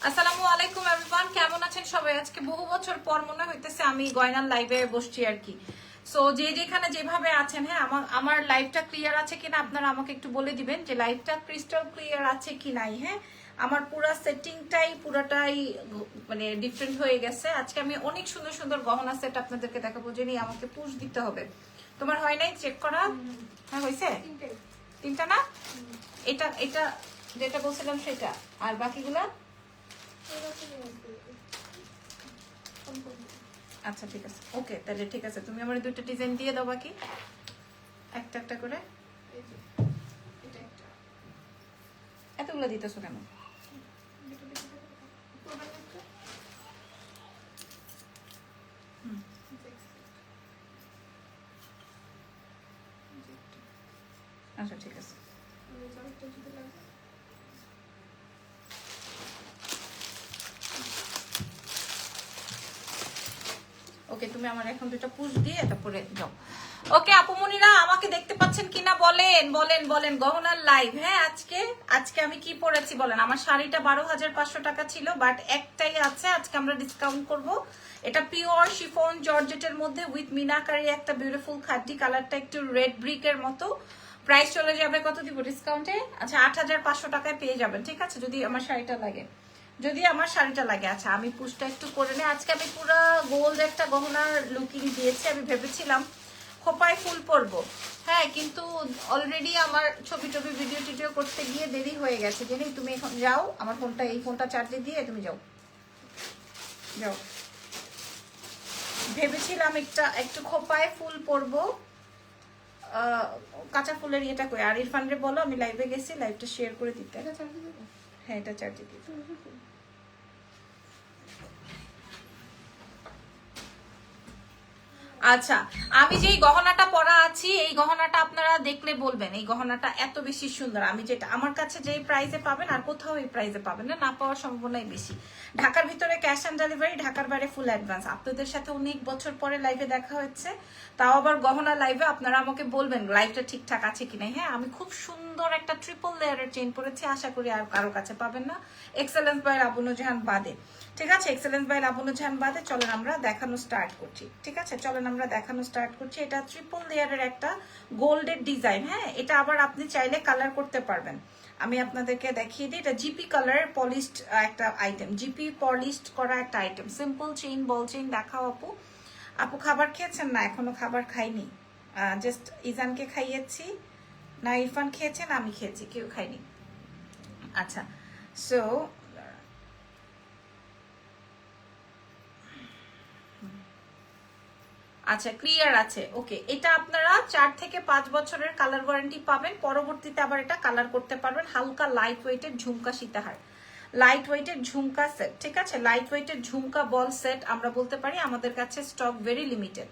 আসসালামু আলাইকুম এভরিওয়ান, কেমন আছেন সবাই? আজকে বহু বছর পর মনে হইতেছে আমি গয়নার লাইভে বসছি আর কি। সো যে যেখানে যেভাবে আছেন, হ্যাঁ, আমার লাইভটা ক্লিয়ার আছে কিনা আপনারা আমাকে একটু বলে দিবেন যে লাইভটা ক্রিস্টাল ক্লিয়ার আছে কি নাই। হ্যাঁ, আমার পুরো সেটিংটাই পুরোটাই মানে ডিফারেন্ট হয়ে গেছে। আজকে আমি অনেক সুন্দর সুন্দর গহনা সেট আপনাদেরকে দেখাবো, যে নিয়ে আমাকে পুশ দিতে হবে। তোমার হয় নাই চেক করা? হ্যাঁ হয়েছে, তিনটা না? এটা এটা যেটা বলছিলাম সেটা, আর বাকিগুলা আচ্ছা ঠিক আছে, ওকে তাহলে ঠিক আছে। তুমি আমার দুইটা ডিজাইন দিয়ে দাও, বাকি একটা একটা করে। এতগুলো দিতেছো কেন? আচ্ছা ঠিক আছে। ওকে, তুমি আমার এখন দুইটা পুশ দিয়ে তারপরে যাও। ওকে আপুমনিরা, আমাকে দেখতে পাচ্ছেন কিনা বলেন বলেন বলেন। গহনার লাইভ, হ্যাঁ। আজকে আজকে আমি কি পরেছি বলেন? আমার শাড়িটা 12,500 টাকা ছিল, বাট একটাই আছে, আজকে আমরা ডিসকাউন্ট করব। এটা পিওর শিফন জর্জেটের মধ্যে উইথ মিনাকারি, একটা বিউটিফুল খাড্ডি কালারটা একটু রেড ব্রিকের মতো। প্রাইস চলে যাবে কত দিব ডিসকাউন্টে? আচ্ছা 8,500 টাকায় পেয়ে যাবেন, ঠিক আছে, যদি আমার শাড়িটা লাগে। আচ্ছা আমি পুশটা একটু করে নিই। আজকে আমি পুরো গোল্ড একটা গহনার লুকিং দিয়েছি। আমি ভেবেছিলাম খোপায় ফুল পরবো, হ্যাঁ, কিন্তু অলরেডি আমার ছবি টবি ভিডিও টিডিও করতে গিয়ে দেরি হয়ে গেছে। জানি তুমি এখন যাও, আমার ফোনটা এই ফোনটা চার্জে দিয়ে তুমি যাও যাও। ভেবেছিলাম একটু খোপায় ফুল পরবো, কাঁচা ফুলের ইয়েটা কই। আর ইরফান রে বলো আমি লাইভে গেছি, লাইভটা শেয়ার করে দিতে। হ্যাঁ এটা চার্জে দিতে। আচ্ছা, আমি যেই গহনাটা পরা আছি, এই গহনাটা আপনারা দেখলে বলবেন এই গহনাটা এত বেশি সুন্দর। আমি যেটা আমার কাছে যেই প্রাইসে পাবেন আর কোথাও এই প্রাইসে পাবেন না, না পাওয়ার সম্ভাবনাই বেশি। ঢাকার ভিতরে ক্যাশ অন ডেলিভারি, ঢাকার বাইরে ফুল অ্যাডভান্স। আপনাদের সাথে অনেক বছর পরে লাইভে দেখা হচ্ছে, তাও আবার গহনা লাইভে। আপনারা আমাকে বলবেন লাইভটা ঠিকঠাক আছে কিনা। হ্যাঁ, আমি খুব সুন্দর একটা ট্রিপল লেয়ারের চেইন পরেছি, আশা করি আর কারো কাছে পাবেন না, এক্সেলেন্স বাই আবু নুরজাহান বাদে। ঠিক আছে, এক্সেলেন্স বাই আবু নুরজাহান বাদে। চলেন আমরা দেখানো স্টার্ট করছি, ঠিক আছে, চলেন আমরা দেখানো স্টার্ট করছি। এটা ট্রিপল লেয়ারের একটা গোল্ডের ডিজাইন। হ্যাঁ, এটা আবার আপনি চাইলে কালার করতে পারবেন। আমি আপনাদেরকে দেখিয়ে দিই, এটা জিপি কালার পলিশড একটা আইটেম, জিপি পলিশড করা একটা আইটেম। সিম্পল চেইন, বল চেইন। দেখাও আপু। আপু খাবার খেয়েছেন? না এখনো খাবার খাইনি, জাস্ট ইজানকে খাইয়েছি। না ইরফান খেয়েছেন, আমি খেয়েছি, কেউ খাইনি। আচ্ছা সো আচ্ছা ক্লিয়ার আছে, ওকে। এটা আপনারা 4 থেকে 5 বছরের কালার ওয়ারেন্টি পাবেন। পরবর্তীতে আবার এটা কালার করতে পারবেন। হালকা লাইট ওয়েটের ঝুমকা সীতাহার, লাইট ওয়েটের ঝুমকা সেট, ঠিক আছে, লাইট ওয়েটের ঝুমকা বল সেট আমরা বলতে পারি। আমাদের কাছে স্টক ভেরি লিমিটেড,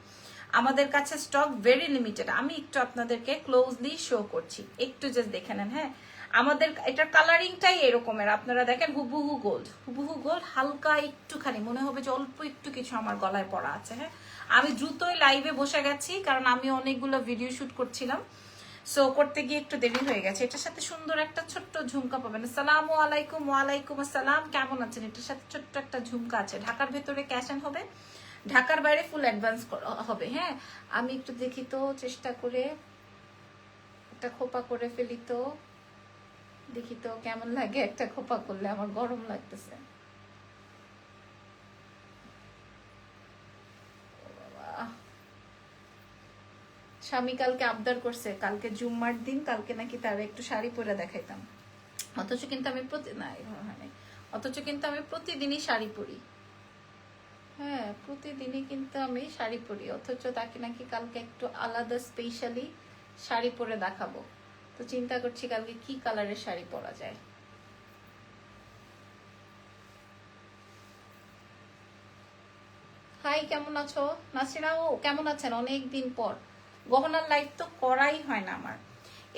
আমাদের কাছে স্টক ভেরি লিমিটেড। আমি একটু আপনাদেরকে ক্লোজলি শো করছি, একটু জাস্ট দেখে নেন। হ্যাঁ, আমাদের এটার কালারিংটাই এরকমের, আপনারা দেখেন হুবহু গোল্ড, হুবহু গোল্ড। হালকা একটুখানি মনে হবে যে অল্প একটু কিছু আমার গলায় পড়া আছে। হ্যাঁ, আমি দ্রুতই লাইভে বসে গেছি, কারণ আমি অনেকগুলো ভিডিও শুট করছিলাম, সো করতে গিয়ে একটু দেরি হয়ে গেছে। এটার সাথে সুন্দর একটা ছোট্ট ঝুমকা পাবেন। আসসালামু আলাইকুম। ওয়ালাইকুম আসসালাম, কেমন আছেন? এটার সাথে ছোট্ট একটা ঝুমকা আছে। ঢাকার ভেতরে ক্যাশ অন হবে, ঢাকার বাইরে ফুল অ্যাডভান্স হবে। হ্যাঁ, আমি একটু দেখি তো, চেষ্টা করে একটা খোপা করে ফেলি তো, দেখি তো কেমন লাগে একটা খোপা করলে। আমার গরম লাগতেছে। স্বামী কালকে আবদার করছে, কালকে জুম্মার দিন, কালকে নাকি তার একটু শাড়ি পরে দেখাইতাম। অথচ কিন্তু আমি প্রতিদিনই শাড়ি পরি। হ্যাঁ, প্রতিদিনই কিন্তু আমি শাড়ি পরি, অথচ তাকে নাকি কালকে একটু আলাদা স্পেশালি শাড়ি পরে দেখাবো। তো চিন্তা করছি কালকে কি কালারের শাড়ি পরা যায়। হাই, কেমন আছো নাসিরাও? কেমন আছেন? অনেক দিন পর গহনার লাইভ তো করাই হয় না আমার।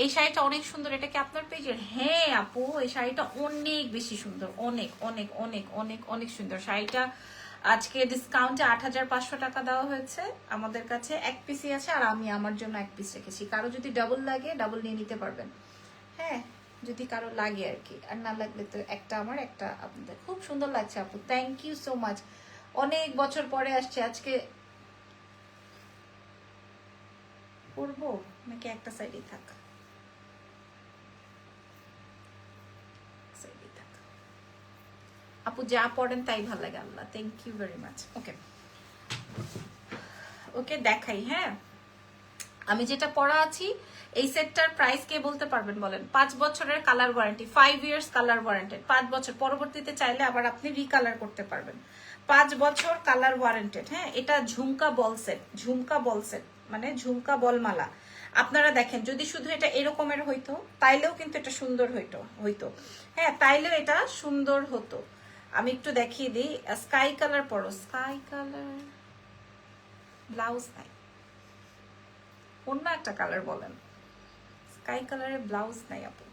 এই শাড়িটা অনেক সুন্দর, এটা কি আপনার পেজের? হ্যাঁ আপু, এই শাড়িটা অনেক বেশি সুন্দর, অনেক অনেক অনেক অনেক অনেক সুন্দর শাড়িটা। আজকে ডিসকাউন্টে 8,500 টাকা দেওয়া হয়েছে। আমাদের কাছে এক পিসই আছে, আর আমি আমার জন্য এক পিস রেখেছি। কারো যদি ডাবল লাগে ডাবল নিয়ে নিতে পারবেন। হ্যাঁ, যদি কারো লাগে আর কি, আর না লাগলে তো একটা আমার একটা আপনাদের। খুব সুন্দর লাগছে আপু, থ্যাংক ইউ সো মাচ। অনেক বছর পরে আসছে আজকে। পরবো নাকি একটা সাইডে থাক? সাইডে থাক আপু, যা পড়েন তাই ভালো লাগে। আল্লাহ, থ্যাংক ইউ ভেরি মাচ। ওকে ওকে দেখাই। হ্যাঁ, আমি যেটা পরা আছি এই সেটটার প্রাইস কে বলতে পারবেন বলেন? 5 বছরের colour warranty, 5 years colour warranted, 5 বছর, পরবর্তীতে চাইলে আবার আপনি রিকালার করতে পারবেন। 5 বছর কালার ওয়ারেন্টেড। হ্যাঁ, এটা ঝুমকা বল সেট, ঝুমকা বল সেট মানে ঝুমকা বলমালা। আপনারা দেখেন, যদি শুধু এটা এরকমের হইতো তাইলেও কিন্তু এটা সুন্দর হইতো। হ্যাঁ, তাইলেও এটা সুন্দর হতো। আমি একটু দেখিয়ে দিই। স্কাই কালার পরো, স্কাই কালার ব্লাউজ নাই, অন্য একটা কালার বলেন। স্কাই কালারের ব্লাউজ নাই আপু।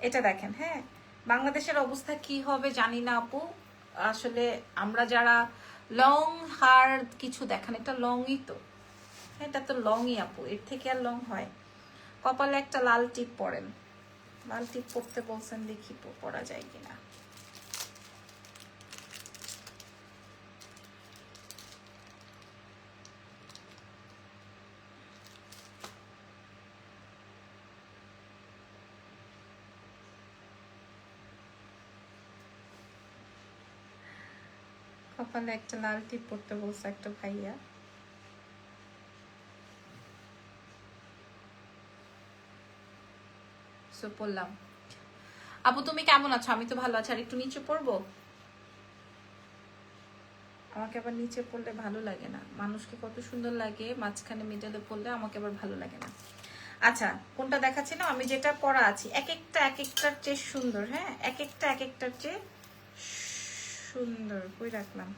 এটা দেখেন। হ্যাঁ, বাংলাদেশের অবস্থা কি হবে জানি না আপু। আসলে আমরা যারা লং হার কিছু দেখেন, এটা লংই তো, এটা তো লংই আপু, এর থেকে আর লং হয়? কপালে একটা লাল টিপ পরেন, লাল টিপ পরতে বলছেন, দেখি পরা যায় কিনা। কপালে একটা লাল টিপ পরতে বলছে একটা ভাইয়া। সো পরলাম। আপু তুমি কেমন আছো? আমি তো ভালো আছি। আর একটু নিচে পড়বো? আমাকে আবার নিচে পড়লে ভালো লাগে না। মানুষকে কত সুন্দর লাগে, মাঝখানে মিডলে পড়লে আমাকে আবার ভালো লাগে না। আচ্ছা, কোনটা দেখাচ্ছি না, আমি যেটা পরা আছি এক একটার চেয়ে সুন্দর। হ্যাঁ, এক একটার চেয়ে সুন্দর। কই রাখলাম?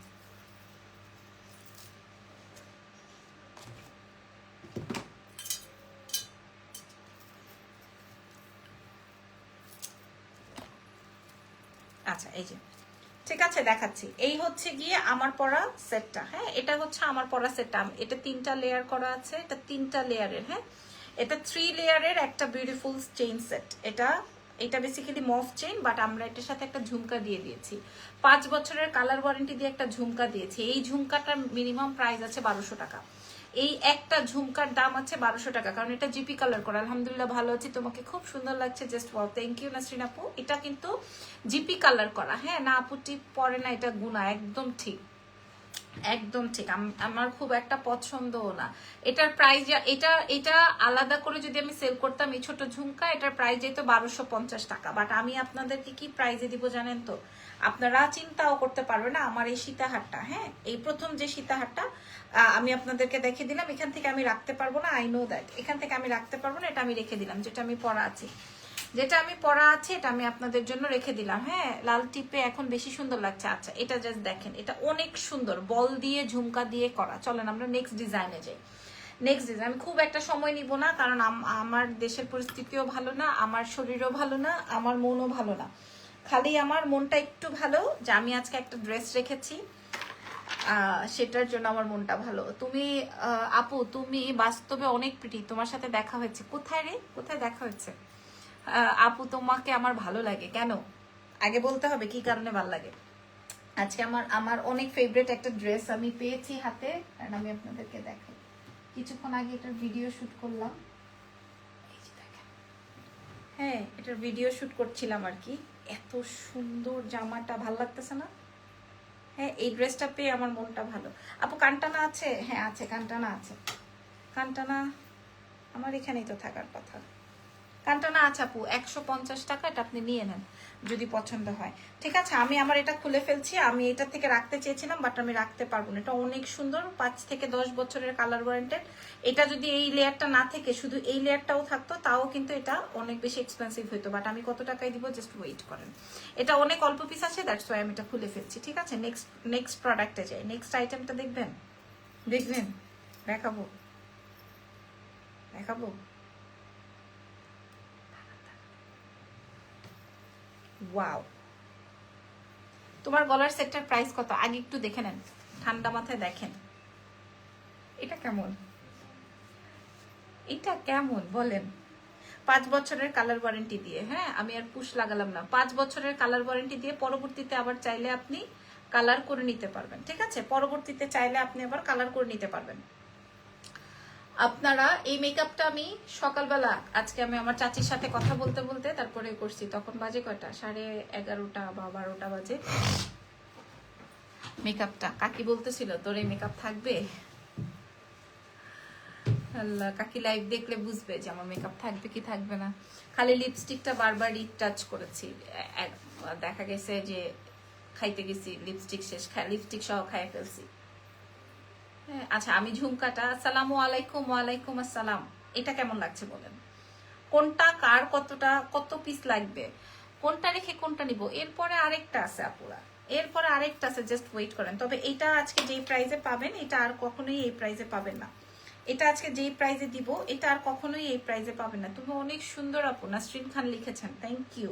আচ্ছা, এই যে ঠিক আছে, দেখাচ্ছি। এই হচ্ছে গিয়ে আমার পরা সেটটা। হ্যাঁ, এটা হচ্ছে আমার পরা সেটটা। এটা 3টা লেয়ার করা আছে, এটা 3টা লেয়ারের। হ্যাঁ, এটা 3 লেয়ারের একটা বিউটিফুল চেইন সেট। এটা বেসিক্যালি মফ চেইন, বাট আমরা এটার সাথে একটা ঝুমকা দিয়ে দিয়েছি। 5 বছরের কালার ওয়ারেন্টি দিয়ে একটা ঝুমকা দিয়েছি। এই ঝুমকাটার মিনিমাম প্রাইস আছে 1200 টাকা। এই একটা ঝুমকার দাম আছে 1200 টাকা, কারণ এটা জিপি কালার করা। আলহামদুলিল্লাহ ভালো আছি, তোমাকে খুব সুন্দর লাগছে, just wow, thank you Nasrin আপু। এটা কিন্তু জিপি কালার করা। হ্যাঁ, না আপু টিপ পরে না, এটা গুণা, একদম ঠিক, একদম ঠিক। আমার খুব একটা পছন্দও না এটার প্রাইস। এটা আলাদা করে যদি আমি সেল করতাম এই ছোট ঝুমকা, এটার প্রাইস যেত 1250 টাকা। বাট আমি আপনাদেরকে কি প্রাইজে দিব জানেন তো? আপনারা চিন্তাও করতে পারবেন না। আমার এই সীতাহারটা, হ্যাঁ, এই প্রথম যে সীতাহারটা আমি আপনাদেরকে দেখিয়ে দিলাম, এখান থেকে আমি রাখতে পারবো না, আই নো দ্যাট। এখান থেকে আমি রাখতে পারবো না, এটা আমি রেখে দিলাম। যেটা আমি পরা আছি এটা আমি আপনাদের জন্য রেখে দিলাম। হ্যাঁ, লাল টিপে এখন বেশি সুন্দর লাগছে। আচ্ছা, এটা জাস্ট দেখেন, এটা অনেক সুন্দর, বল দিয়ে ঝুমকা দিয়ে করা। চলেন আমরা নেক্সট ডিজাইনে যাই। নেক্সট ডিজাইন আমি খুব একটা সময় নিব না, কারণ আমার দেশের পরিস্থিতিও ভালো না, আমার শরীরও ভালো না, আমার মনও ভালো না। খালি আমার মনটা একটু ভালো যে আমি আজকে একটা ড্রেস রেখেছি, সেটার জন্য আমার মনটা ভালো। তুমি আপু তুমি বাস্তবে অনেক প্রিটি, তোমার সাথে দেখা হয়েছে। কোথায় রে, কোথায় দেখা হয়েছে? আপু তোমাকে আমার ভালো লাগে কেন? আগে বলতে হবে কি কারণে ভালো লাগে। আজকে আমার অনেক ফেভারিট একটা ড্রেস আমি পেয়েছি হাতে, কারণ আমি আপনাদেরকে দেখাই। কিছুক্ষণ আগে এটার ভিডিও শুট করলাম। হ্যাঁ, এটার ভিডিও শুট করছিলাম আর কি। এত সুন্দর জামাটা, ভাল লাগতেছে না? হ্যাঁ, এই ড্রেসটা পেয়ে আমার মনটা ভালো। আপু কানটানা আছে? হ্যাঁ আছে, কানটানা আছে। কানটানা আমার এখানেই তো থাকার কথা। কানটানা আছে আপু, 150 টাকা। এটা আপনি নিয়ে নেন যদি পছন্দ হয়। ঠিক আছে, আমি আমার এটা খুলে ফেলছি। আমি এটা থেকে রাখতে চেয়েছিলাম, বাট আমি রাখতে পারবো না। এটা অনেক সুন্দর, 5 থেকে 10 বছরের কালার ওয়ারেন্টেড। এটা যদি এই লেয়ারটা না থেকে শুধু এই লেয়ারটাও থাকতো, তাও কিন্তু এটা অনেক বেশি এক্সপেন্সিভ হইতো। বাট আমি কত টাকায় দিব, জাস্ট ওয়েট করেন। এটা অনেক অল্প পিস আছে, দ্যাটস ওয়াই আমি এটা খুলে ফেলছি। ঠিক আছে, নেক্সট প্রোডাক্টে যাই। নেক্সট আইটেমটা দেখবেন? দেখাবো। ওয়াও, তোমার গলার সেটটার প্রাইস কত আগে একটু দেখে নেন, ঠান্ডা মাথায় দেখেন। এটা কেমন বলেন? 5 বছরের কালার ওয়ারেন্টি দিয়ে। হ্যাঁ, আমি আর পুশ লাগালাম না, 5 বছরের কালার ওয়ারেন্টি দিয়ে পরবর্তীতে আবার চাইলে আপনি কালার করে নিতে পারবেন। ঠিক আছে, পরবর্তীতে চাইলে আপনি আবার কালার করে নিতে পারবেন। আপনারা এই মেকআপটা আমি সকালবেলা আজকে আমি আমার চাচির সাথে কথা বলতে বলতে তারপরে করছি। তখন বাজে কয়টা, 11:30 বা 12টা বাজে। মেকআপটা কাকি বলতেছিল তোর এই মেকআপ থাকবে। আল্লাহ, কাকি লাইভ দেখলে বুঝবে যে আমার মেকআপ থাকবে কি থাকবে না। খালি লিপস্টিকটা বারবার টাচ করেছি, দেখা গেছে যে খাইতে গেছি লিপস্টিক শেষ, লিপস্টিক সহ খাই ফেলছি। আচ্ছা, আমি ঝুমকাটা, আসসালামু আলাইকুম। ওয়ালাইকুম আসসালাম। এটা কেমন লাগছে বলেন, কোনটা কার কতটা কত পিস লাগবে, কোনটা রেখে কোনটা নিব। এরপরে আরেকটা আছে আপুরা, এরপরে আরেকটা আছে, জাস্ট ওয়েট করেন। তবে এটা আজকে যেই প্রাইসে পাবেন এটা আর কখনোই এই প্রাইসে পাবেন না। এটা আজকে যেই প্রাইসে দিব এটা আর কখনোই এই প্রাইসে পাবেন না। তুমি অনেক সুন্দর আপু, নাসরিন খান লিখেছেন, থ্যাংক ইউ।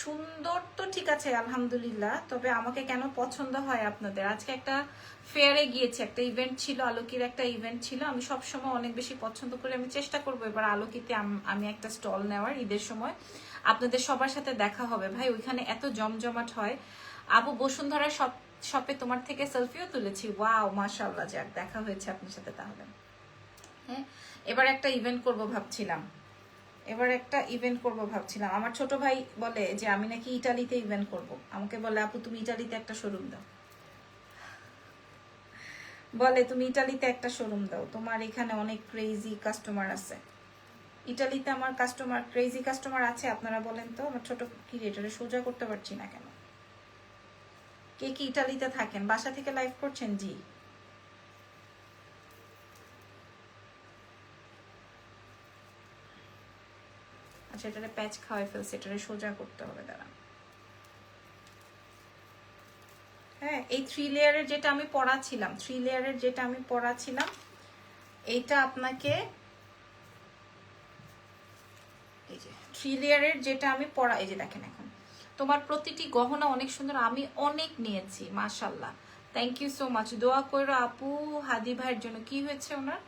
সুন্দর তো ঠিক আছে আলহামদুলিল্লাহ, তবে আমাকে কেন পছন্দ হয় আপনাদের, আজকে একটা ফেয়ারে গিয়েছে, একটা ইভেন্ট ছিল, আলোকির একটা ইভেন্ট ছিল। আমি সবসময় অনেক বেশি পছন্দ করি, আমি চেষ্টা করবো এবার আলোকিতে আমি একটা স্টল নেওয়ার ঈদের সময়, আপনাদের সবার সাথে দেখা হবে। ভাই ওইখানে এত জমজমাট হয়। আবু বসুন্ধরা শপে তোমার থেকে সেলফিও তুলেছি, ওয়াও মাশাআল্লাহ, যাক দেখা হয়েছে আপনার সাথে তাহলে। হ্যাঁ, এবার একটা ইভেন্ট করব ভাবছিলাম, আমার ছোট ভাই বলে যে আমি নাকি ইটালিতে ইভেন্ট করব। আমাকে বলে আপু তুমি ইটালিতে একটা শোরুম দাও, তোমার এখানে অনেক ক্রেজি কাস্টমার আছে। ইটালিতে আমার ক্রেজি কাস্টমার আছে, আপনারা বলেন তো। আমার ছোট ক্রিয়েটরে সোজা করতে পারছি না কেন। কে কি ইটালিতে থাকেন, বাসা থেকে লাইভ করছেন? জি, আচ্ছা, এটারে প্যাচ খাওয়াই ফেলছে, এটারে সোজা করতে হবে, দাঁড়া। হ্যাঁ, এই 3 লেয়ারের যেটা আমি পড়াছিলাম, এইটা আপনাকে, এই যে 3 লেয়ারের যেটা আমি পড়া, এই যে দেখেন এখন তোমার প্রতিটি গহনা অনেক সুন্দর, আমি অনেক নিয়েছি মাশাআল্লাহ। Thank you so much. দোয়া কইরো আপু হাদি ভাইয়ের জন্য। কি হয়েছে ওনার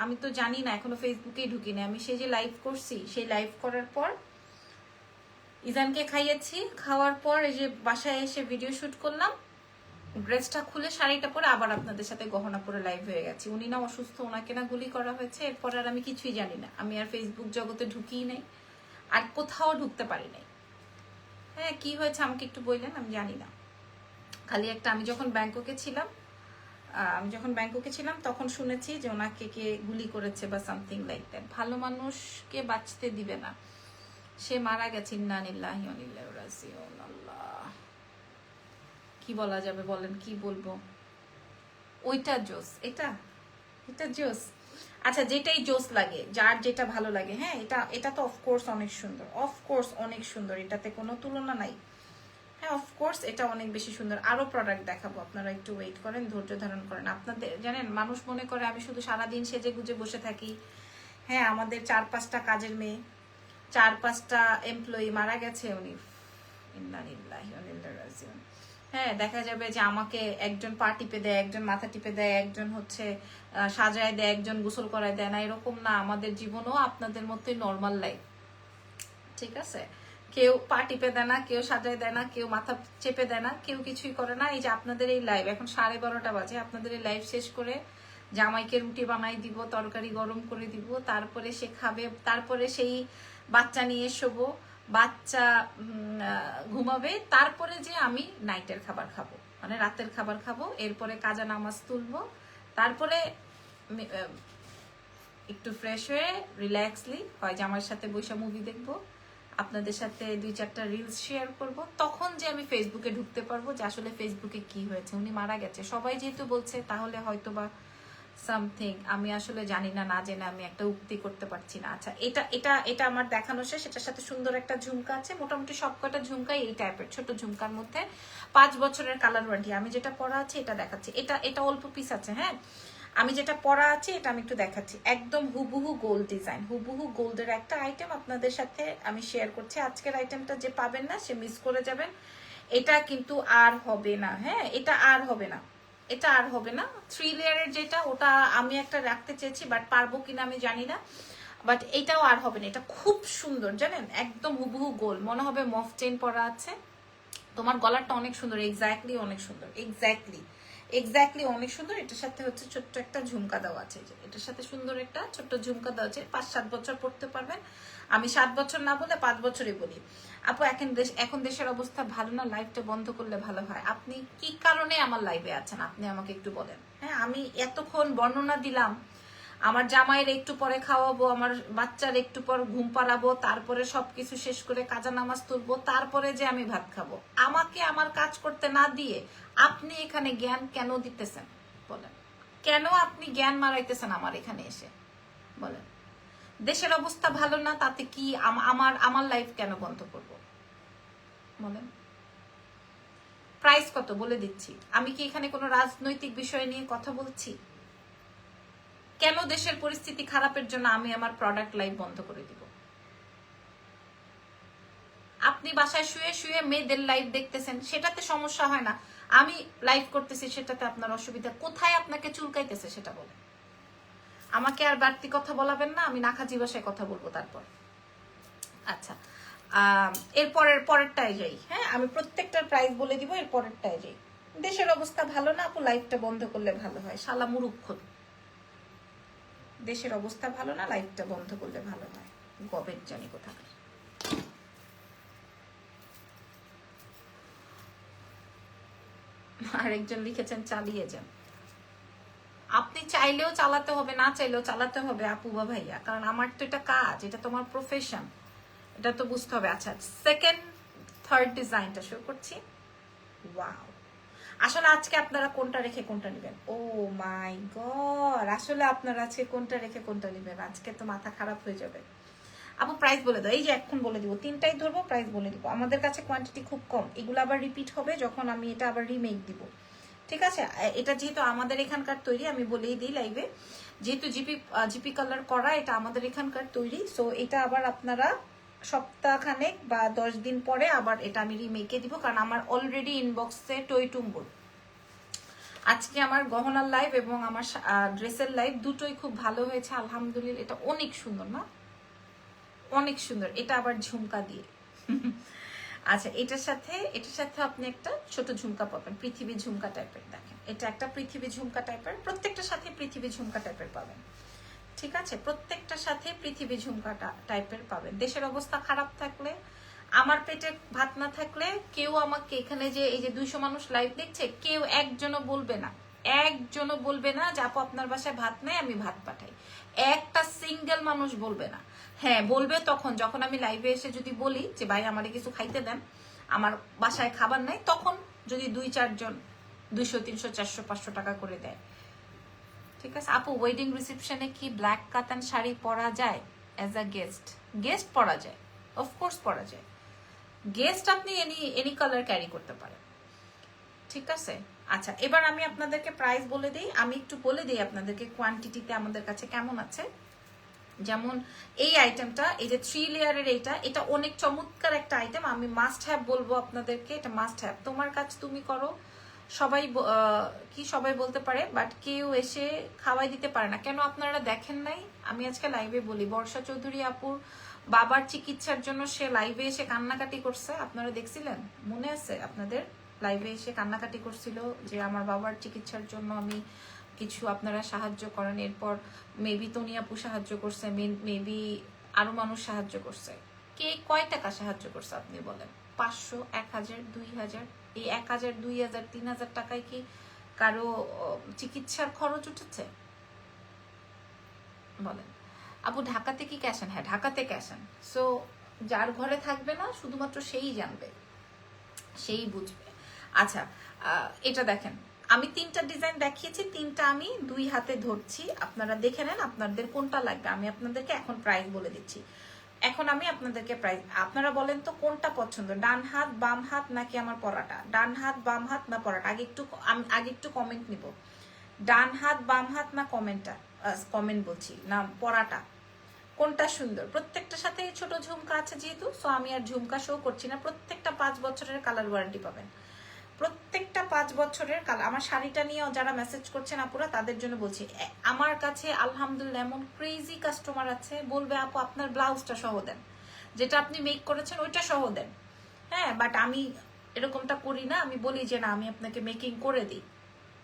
আমি তো জানি না, এখনো ফেসবুকেই ঢুকিনি। আমি সেই যে লাইভ করছি, সেই লাইভ করার পর ইজানকে খাইয়েছি, খাওয়ার পর এই যে বাসায় এসে ভিডিও শুট করলাম, ড্রেসটা খুলে শাড়িটা পরে আবার আপনাদের সাথে গহনা পরে লাইভ হয়ে গেছি। উনি না অসুস্থ, ওনাকে না গুলি করা হয়েছে, এরপর আর আমি কিছুই জানি না। আমি আর ফেসবুক জগতে ঢুকিই নাই, আর কোথাও ঢুকতে পারি নাই। হ্যাঁ, কি হয়েছে আমাকে একটু বললেন, আমি জানি না। খালি একটা, আমি যখন ব্যাংককে ছিলাম তখন শুনেছি যে ওনাকে কে গুলি করেছে বা সামথিং লাইক দ্যাট। ভালো মানুষকে বাঁচতে দিবে না, সে মারা গেছে। ইন্না লিল্লাহি ওয়া ইন্না ইলাইহি রাজিউন। আল্লাহ, কি বলা যাবে বলেন, কি বলবো। ওইটা জোস, এটা জোস। আচ্ছা, যেটাই জোস লাগে, যার যেটা ভালো লাগে। হ্যাঁ, এটা তো অফকোর্স অনেক সুন্দর, এটাতে কোনো তুলনা নাই। হ্যাঁ, অফকোর্স এটা অনেক বেশি সুন্দর। আরো প্রোডাক্ট দেখাবো, আপনারা একটু ওয়েট করেন, ধৈর্য ধারণ করেন। আপনাদের জানেন, মানুষ মনে করে আমি শুধু সারাদিন সেজে গুজে বসে থাকি। হ্যাঁ, আমাদের 4-5টা কাজের মেয়ে, 4-5টা এমপ্লয়ি মারা গেছে। উনি ইন্না লিল্লাহি ওয়া ইন্না ইলাইহি রাজিউন। হ্যাঁ, দেখা যাবে যে আমাকে একজন পা টিপে দেয়, একজন মাথা টিপে দেয়, একজন হচ্ছে সাজায় দেয়, একজন গোসল করায় দেয় না, এরকম না। আমাদের জীবনও আপনাদের মতোই নর্মাল লাইফ, ঠিক আছে? কেউ পা টিপে দেয় না, কেউ সাজায় দেয় না, কেউ মাথা চেপে দেয় না, কেউ কিছুই করে না। এই যে আপনাদের এই লাইভ, এখন 12:30 বাজে, আপনাদের এই লাইভ শেষ করে জামাইকে রুটি বানাই দিব, তরকারি গরম করে দিব, তারপরে সে খাবে, তারপরে সেই বাচ্চা নিয়ে শোবো, বাচ্চা ঘুমাবে, তারপরে যে আমি নাইটের খাবার খাবো, মানে রাতের খাবার খাবো, এরপরে কাজা নামাজ তুলবো, তারপরে একটু ফ্রেশ হয়ে রিল্যাক্সলি হয় জামাইয়ের সাথে বসে মুভি দেখবো, আপনাদের সাথে 2-4টা রিলস শেয়ার করব, তখন যে আমি ফেসবুকে ঢুকতে পারবো যে আসলে ফেসবুকে কি হয়েছে। উনি মারা গেছে সবাই যেহেতু বলছে, তাহলে হয়তো বা সামথিং, আমি আসলে জানি না, না জেনে আমি একটা উক্তি করতে পারছি না। আচ্ছা, এটা আমার দেখানো শেষ। এটার সাথে সুন্দর একটা ঝুমকা আছে, মোটামুটি সবকটা ঝুমকাই এই টাইপের ছোট ঝুমকার মধ্যে 5 বছরের কালার ওয়ারেন্টি। আমি যেটা পরা আছে এটা দেখাচ্ছি, এটা অল্প পিস আছে। হ্যাঁ, আমি যেটা পরা আছে এটা আমি একটু দেখাচ্ছি, একদম হুবহু গোল্ড ডিজাইন, হুবহু গোল্ডের একটা আইটেম আপনাদের সাথে আমি শেয়ার করছি। আজকের আইটেমটা যে পাবেন না সে মিস করে যাবেন। এটা কিন্তু আর হবে না। হ্যাঁ, এটা আর হবে না। 3 লেয়ারের যেটা, ওটা আমি একটা রাখতে চেয়েছি, বাট পারবো কিনা আমি জানি না। বাট এটাও আর হবে না, এটা খুব সুন্দর জানেন, একদম হুবহু গোল, মনে হবে মফ চেইন পরা আছে। তোমার গলারটা অনেক সুন্দর, এক্স্যাক্টলি অনেক সুন্দর, এক্স্যাক্টলি অনেক সুন্দর। এটার সাথে হচ্ছে ছোট্ট একটা ঝুমকা দেওয়া আছে, এটার সাথে সুন্দর একটা ছোট্ট ঝুমকা দেওয়া আছে। 5-7 বছর পড়তে পারবেন। আমি 7 বছর না বলে 5 বছরই বলি। আপু এখন দেশের অবস্থা ভালো না, লাইভটা বন্ধ করলে ভালো হয়। আপনি কি কারণে আমার লাইভে আছেন আপনি আমাকে একটু বলেন। হ্যাঁ, আমি এতক্ষণ বর্ণনা দিলাম, আমার জামাইয়ের একটু পরে খাওয়াবো, আমার বাচ্চার একটু পর ঘুম পাড়াবো, তারপরে সবকিছু শেষ করে কাজা নামাজ তুলবো, তারপরে যে আমি ভাত খাবো। আমাকে আমার কাজ করতে না দিয়ে আপনি এখানে জ্ঞান কেন দিতেছেন বলেন? কেন আপনি জ্ঞান মারাইতেছেন আমার এখানে এসে বলেন? দেশের অবস্থা ভালো না, তাতে কি আমার লাইফ কেন বন্ধ করব বলেন? প্রাইস কত বলে দিচ্ছি। আমি কি এখানে কোনো রাজনৈতিক বিষয় নিয়ে কথা বলছি? কেন দেশের পরিস্থিতি খারাপের জন্য আমি আমার প্রোডাক্ট লাইভ বন্ধ করে দিব? আপনি বাসায় শুয়ে শুয়ে মেয়েদের লাইভ দেখতেছেন, সেটাতে সমস্যা হয় না। আমি লাইভ করতেছি, সেটাতে আপনার অসুবিধা কোথায়? আপনাকে চুলকাইতেছে সেটা বলেন। আমাকে আর বাড়তি কথা বলাবেন না, আমি নাখাজি ভাষায় কথা বলবো তারপর। আচ্ছা, পরেরটায় যাই। হ্যাঁ, আমি প্রত্যেকটার প্রাইস বলে দিব, এর পরেরটায় যাই। দেশের অবস্থা ভালো না আপু, লাইভটা বন্ধ করলে ভালো হয়। শালা মুরুক্ষ, দেশের অবস্থা ভালো না, লাইভটা বন্ধ করলে ভালো হয়। গবেট জানি কোথাকার। আরেকজন লিখেছেন চালিয়ে যান। আপনি চাইলেও চালাতে হবে, না চাইলেও চালাতে হবে আপু বা ভাইয়া, কারণ আমার তো এটা কাজ, এটা তোমার প্রফেশন, এটা তো বুঝতে হবে। আচ্ছা, সেকেন্ড থার্ড ডিজাইনটা শো করছি। ওয়াও, আসলে আজকে আপনারা কোনটা রেখে কোনটা নেবেন? ও মাই গড, আসলে আপনারা আজকে কোনটা রেখে কোনটা নেবেন? আজকে তো মাথা খারাপ হয়ে যাবে। আপু প্রাইস বলে দাও, এই যে এখন বলে দিব, তিনটাই ধরবো, প্রাইস বলে দিব। আমাদের কাছে কোয়ান্টিটি খুব কম, এগুলো আবার রিপিট হবে যখন আমি এটা আবার রিমেক দিব। ঠিক আছে, এটা যেহেতু আমাদের এখানকার তৈরি, আমি বলেই দিই লাইভে, যেহেতু জিপি কালার করা, এটা আমাদের এখানকার তৈরি। সো এটা আবার আপনারা সপ্তাহখানেক বা 10 দিন পরে আবার এটা আমি রিমেকে দিব, কারণ আমার অলরেডি ইনবক্সে টইটুম্বুর। আজকে আমার গহনার লাইভ এবং আমার ড্রেসের লাইভ দুটোই খুব ভালো হয়েছে আলহামদুলিল্লাহ। এটা অনেক সুন্দর না? অনেক সুন্দর। এটা আবার ঝুমকা দিয়ে। আচ্ছা, এটার সাথে আপনি একটা ছোট ঝুমকা পাবেন, পৃথিবী ঝুমকা টাইপের। দেখেন, এটা একটা পৃথিবী ঝুমকা টাইপের, প্রত্যেকটার সাথে পৃথিবী ঝুমকা টাইপের পাবেন। ঠিক আছে, প্রত্যেকটার সাথে পৃথিবী ঝুমকাটা টাইপের পাবেন। দেশের অবস্থা খারাপ থাকলে, আমার পেটে ভাত না থাকলে, কেউ আমাকে এখানে যে এই যে 200 মানুষ লাইভ দেখছে, কেউ একজনও বলবে না যে আপু আপনার বাসায় ভাত নেই, আমি ভাত পাঠাই। একটা সিঙ্গেল মানুষ বলবে না। হ্যাঁ, বলবে তখন যখন আমি লাইভে এসে যদি বলি যে ভাই আমারে কিছু খাইতে দেন, আমার বাসায় খাবার নাই, তখন যদি 2-4 জন 200, 300, 400, 500 টাকা করে দেয়। ঠিক আছে আপু, ওয়েডিং রিসেপশনে কি ব্ল্যাক কাতান শাড়ি পরা যায় অ্যাজ আ গেস্ট পরা যায়, অফকোর্স পরা যায়। গেস্ট আপনি এনি কালার ক্যারি করতে পারেন। ঠিক আছে, আচ্ছা, এবার আমি আপনাদেরকে প্রাইস বলে দিই। আমি একটু বলে দিই আপনাদেরকে কোয়ান্টিটিতে আমাদের কাছে কেমন আছে। যেমন এই আইটেমটা, এই যে 3 লেয়ারের এটা অনেক চমৎকার একটা আইটেম। আমি মাস্ট হ্যাভ বলবো আপনাদেরকে, এটা মাস্ট হ্যাভ। তোমার কাজ তুমি করো, সবাই বলতে পারে, বাট কেউ এসে খাওয়াই দিতে পারে না। কেন আপনারা দেখেন নাই? আমি আজকে লাইভে বলি, বর্ষা চৌধুরী আপুর বাবার চিকিৎসার জন্য সে লাইভে এসে কান্নাকাটি করছে, আপনারা দেখছিলেন? মনে আছে আপনাদের? লাইভে এসে কান্নাকাটি করছিল যে আমার বাবার চিকিৎসার জন্য আমি কিছু আপনারা সাহায্য করেন। এরপর মেবি তনি আপু সাহায্য করছে, মেবি আরো মানুষ সাহায্য করছে। কে কয় টাকা সাহায্য করছে আপনি বলেন? 500, 1000, 2000? এই 1000, 2000, 3000 টাকায় কি কারো চিকিৎসার খরচ উঠেছে বলেন? আপু ঢাকাতে কি ক্যাশ অন? হ্যাঁ, ঢাকাতে ক্যাশ অন। সো যার ঘরে থাকবে না শুধুমাত্র সেই জানবে, সেই বুঝবে। আচ্ছা, এটা দেখেন, আমি 3টা ডিজাইন দেখিয়েছি, 3টা আমি 2 হাতে ধরছি, আপনারা দেখে নেন আপনাদের কোনটা লাগবে। আমি আপনাদেরকে এখন প্রাইস বলে দিচ্ছি। এখন আমি আপনাদেরকে প্রাইস, আপনারা বলেন তো কোনটা পছন্দ, ডান হাত বাম হাত নাকি আমার পরাটা? ডান হাত বাম হাত না পরাটা? আগে একটু কমেন্ট নিব। ডান হাত বাম হাত না কমেন্ট বলছি না, পরাটা কোনটা সুন্দর? প্রত্যেকটার সাথে ছোট ঝুমকা আছে যেহেতু, সো আমি আর ঝুমকা শো করছি না। প্রত্যেকটা 5 বছরের কালার ওয়ারেন্টি পাবেন। প্রত্যেকটা 5 বছরের কালার। আমার শাড়িটা নিয়ে যারা মেসেজ করছেন আপুরা তাদের জন্য বলছি, আমার কাছে আলহামদুলিল্লাহ এমন ক্রেজি কাস্টমার আছে, বলবে আপু আপনার ব্লাউজটা সহ দেন, যেটা আপনি মেক করেছেন ওইটা সহ দেন। হ্যাঁ, বাট আমি এরকমটা করি না, আমি বলি যে না আমি আপনাকে মেকিং করে দিই,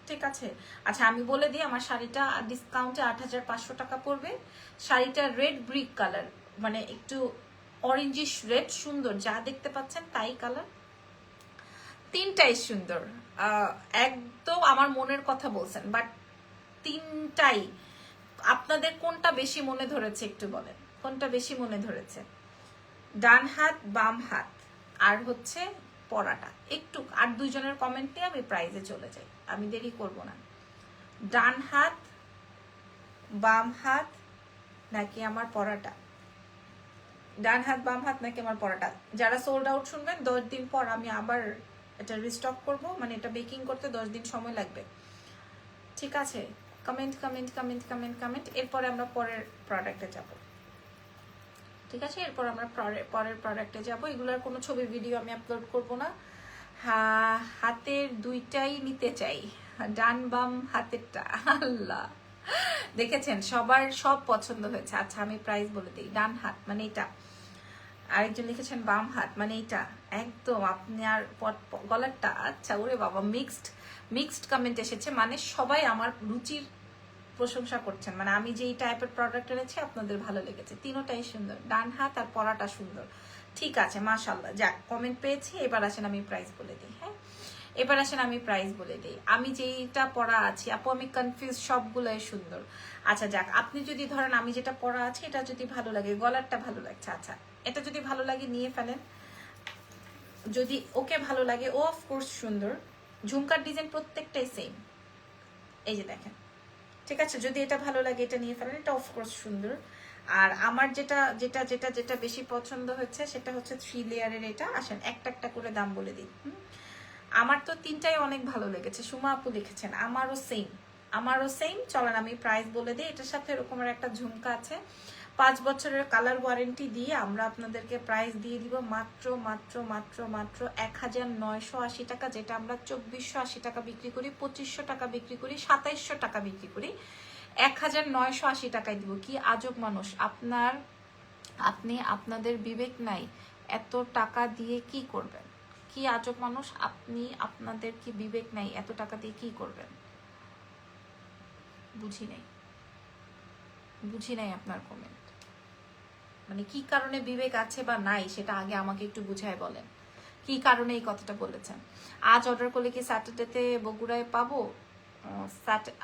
ঠিক আছে। আচ্ছা আমি বলে দিই, আমার শাড়িটা ডিসকাউন্টে 8500 টাকা পড়বে। শাড়িটা রেড ব্রিক কালার, মানে একটু অরেঞ্জিশ রেড, সুন্দর, যা দেখতে পাচ্ছেন তাই কালার, তিনটাই সুন্দর। একদম আমার মনের কথা বলছেন, বাট তিনটাই আপনাদের কোনটা বেশি মনে ধরেছে একটু বলেন, কোনটা বেশি মনে ধরেছে? ডান হাত, বাম হাত, আর হচ্ছে পরাটা। একটু আর দুইজনের কমেন্ট নিয়ে আমি প্রাইজে চলে যাই, আমি দেরি করব না। ডান হাত, বাম হাত নাকি আমার পরাটা? ডান হাত, বাম হাত নাকি আমার পরাটা? যারা সোল্ড আউট শুনবেন 10 দিন পর আমি আবার এটা রিস্টক করব, মানে এটা বেকিং করতে 10 দিন সময় লাগবে, ঠিক আছে। Comment comment comment comment comment. এরপরে আমরা পরের প্রোডাক্টে যাব, ঠিক আছে। এরপর আমরা পরের প্রোডাক্টে যাব। এগুলোর কোনো ছবি ভিডিও আমি আপলোড করব না। হাতের দুইটাই নিতে চাই, ডান বাম হাতেরটা। আল্লাহ, দেখেছেন সবার সব পছন্দ হয়েছে। আচ্ছা আমি প্রাইস বলে দিই। ডান হাত মানে এটা, আরেকজন লিখেছেন বাম হাত মানে এটা, একদম আপনার গলারটা। আচ্ছা ওরে বাবা, মিক্সড কমেন্ট এসেছে, মানে সবাই আমার রুচির প্রশংসা করছেন, মানে আমি যে এই টাইপের প্রোডাক্ট এনেছি আপনাদের ভালো লেগেছে। তিনোটাই সুন্দর, ডান হাত আর পরাটা সুন্দর, ঠিক আছে মাশাআল্লাহ। যাক কমেন্ট পেয়েছি, এবার আসেন আমি প্রাইস বলে দিই। হ্যাঁ এবার আসেন আমি প্রাইস বলে দিই। আমি যেইটা পরা আছি আপু আমি কনফিউজ, সবগুলোই সুন্দর। আচ্ছা যাক, আপনি যদি ধরেন আমি যেটা পরা আছে এটা যদি ভালো লাগে, গলারটা ভালো লাগছে, আচ্ছা এটা যদি ভালো লাগে নিয়ে ফেলেন, যদি ওকে ভালো লাগে, ও অফকোর্স সুন্দর। ঝুমকার ডিজাইন প্রত্যেকটাই সেম, এই যে দেখেন, ঠিক আছে। যদি এটা ভালো লাগে এটা নিয়ে ফেলেন, এটা অফকোর্স সুন্দর। আর আমার যেটা যেটা যেটা যেটা বেশি পছন্দ হচ্ছে সেটা হচ্ছে 3 লেয়ারের এটা। আসেন একটা একটা করে দাম বলে দিই। আমার তো তিনটাই অনেক ভালো লেগেছে। সুমা আপু লিখেছেন আমারও সেম। চলেন আমি প্রাইস বলে দিই। এটার সাথে এরকমের একটা ঝুমকা আছে, 5 বছরের কালার ওয়ারেন্টি দিয়ে আমরা আপনাদেরকে প্রাইস দিয়ে দিব মাত্র মাত্র মাত্র মাত্র 1980 টাকা, যেটা আমরা 2480 টাকা বিক্রি করি, 2500 টাকা বিক্রি করি, 2700 টাকা বিক্রি করি, 1980 টাকায় দিব। কি আজব মানুষ আপনি আপনাদের বিবেক নাই, এত টাকা দিয়ে কি করবেন? কি আজব মানুষ আপনি, আপনাদের কি বিবেক নাই, এত টাকা দিয়ে কি করবেন? বুঝি নাই আপনার কমেন্ট, মানে কি কারণে বিবেক আছে বা নাই সেটা আগে আমাকে একটু বুঝায় বলেন, কি কারণে এই কথাটা বলেছেন। আজ অর্ডার করলে কি স্যাটারডেতে বগুড়ায় পাবো?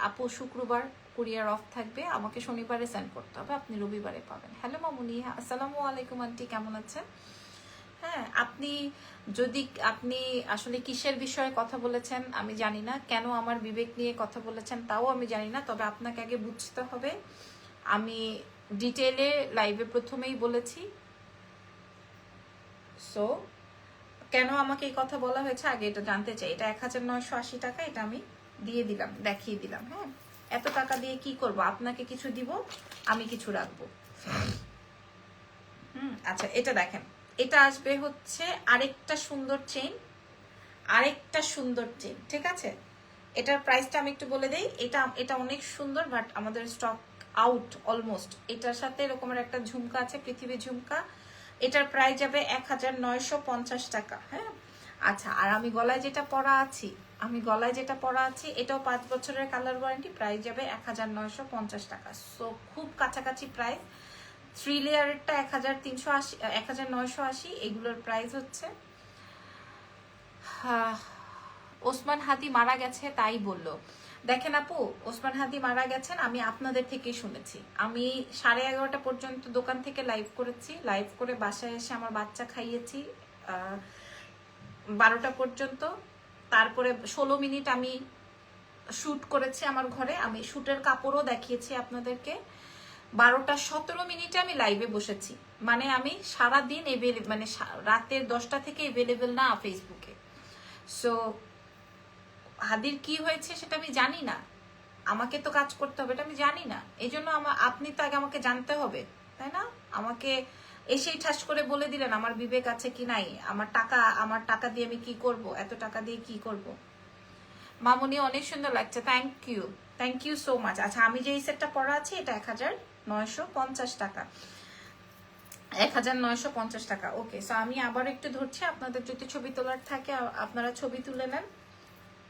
আপু শুক্রবার কুরিয়ার অফ থাকবে, আমাকে শনিবারে সেন্ড করতে হবে, আপনি রবিবারে পাবেন। হ্যালো মামুনি, আসসালামু আলাইকুম আন্টি, কেমন আছেন? হ্যাঁ আপনি আসলে কিসের বিষয়ে কথা বলেছেন আমি জানি না, কেন আমার বিবেক নিয়ে কথা বলেছেন তাও আমি জানি না, তবে আপনাকে আগে বুঝতে হবে। আমি ডিটেইলে লাইভে প্রথমেই বলেছি, সো কেন আমাকে এই কথা বলা হয়েছে আগে এটা জানতে চাই। এটা 1980 টাকা, এটা আমি দিয়ে দিলাম, দেখিয়ে দিলাম। হ্যাঁ এত টাকা দিয়ে কি করব? আপনাকে কিছু দিব, আমি কিছু রাখবো। আচ্ছা এটা দেখেন, এটা আসবে হচ্ছে আরেকটা সুন্দর চেইন, ঠিক আছে। এটার প্রাইসটা আমি একটু বলে দেই। এটা অনেক সুন্দর, বাট আমাদের স্টক আউট অলমোস্ট। এটার সাথে এরকমের একটা ঝুমকা আছে, পৃথিবী ঝুমকা, এটার প্রাইস যাবে 1950 টাকা। হ্যাঁ আচ্ছা, আর আমি গলায় যেটা পরা আছি এটাও 5 বছরের কালার ওয়ারেন্টি, প্রাইস যাবে 1950 টাকা। সো খুব কাছাকাছি প্রাইস। 3 লেয়ারেরটা 1380, 1980, এগুলোর প্রাইস হচ্ছে। ওসমান হাদি মারা গেছে তাই বললো। দেখেন আপু, ওসমান হাদি মারা গেছেন আমি আপনাদের থেকেই শুনেছি। আমি 11:30 পর্যন্ত দোকান থেকে লাইভ করেছি, লাইভ করে বাসায় এসে আমার বাচ্চা খাইয়েছি 12টা পর্যন্ত। তারপরে 16 মিনিট আমি শুট করেছি আমার ঘরে, আমি শুটের কাপড়ও দেখিয়েছি আপনাদেরকে। 12টা 17 মিনিটে আমি লাইভে বসেছি, মানে আমি সারাদিন মানে রাতের 10টা থেকে এভেলেবেল না ফেসবুকে। সো হাদির কি হয়েছে সেটা আমি জানি না, আমাকে তো কাজ করতে হবে, এটা আমি জানি না। এই জন্য আপনি তো আগে আমাকে জানতে হবে, তাই না? আমাকে এসেই ঠাস করে বলে দিলেন আমার বিবেক আছে কি নাই, আমার টাকা দিয়ে আমি কি করব, এত টাকা দিয়ে কি করব। মামুনি অনেক সুন্দর লাগছে, থ্যাংক ইউ সো মাচ। আচ্ছা আমি যে এই সেটটা পরা আছি এটা 1950 টাকা, 1950 টাকা। ওকে, সো আমি আবার একটু ধরছি, আপনাদের যদি ছবি তোলার থাকে আপনারা ছবি তুলে নেন।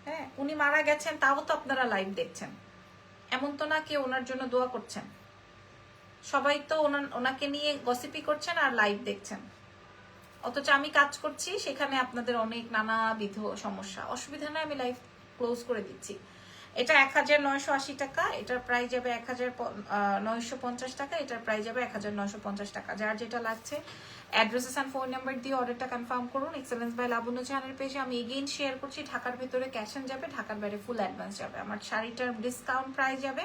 হ্যাঁ, উনি মারা গেছেন তাও তো আপনারা লাইভ দেখছেন, এমন তো না কেউ ওনার জন্য দোয়া করছেন, সবাই তো ওনাকে নিয়ে গসিপি করছেন আর লাইভ দেখছেন, অথচ আমি কাজ করছি সেখানে আপনাদের অনেক নানাবিধ সমস্যা। অসুবিধা নয়, আমি লাইভ ক্লোজ করে দিচ্ছি। এটা 1980 টাকা, এটার প্রাইস যাবে 1950 টাকা, এটার প্রাইস যাবে 1950 টাকা। যার যেটা লাগছে অ্যাড্রেসেস অ্যান্ড ফোন নাম্বার দিয়ে অর্ডারটা কনফার্ম করুন। এক্সেলেন্স বাই লাবণ্য চ্যানেল পেজে আমি এগেইন শেয়ার করছি, ঢাকার ভেতরে ক্যাশ অন যাবে, ঢাকার বাইরে ফুল অ্যাডভান্স যাবে। আমার শাড়িটার ডিসকাউন্ট প্রাইস যাবে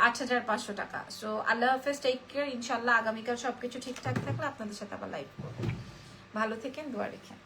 8500 টাকা। সো আল্লাহ হাফেজ, টেক কেয়ার। ইনশাল্লাহ আগামীকাল সবকিছু ঠিকঠাক থাকলে আপনাদের সাথে আবার লাইভ করবো। ভালো থেকেন, দোয়া রেখেন।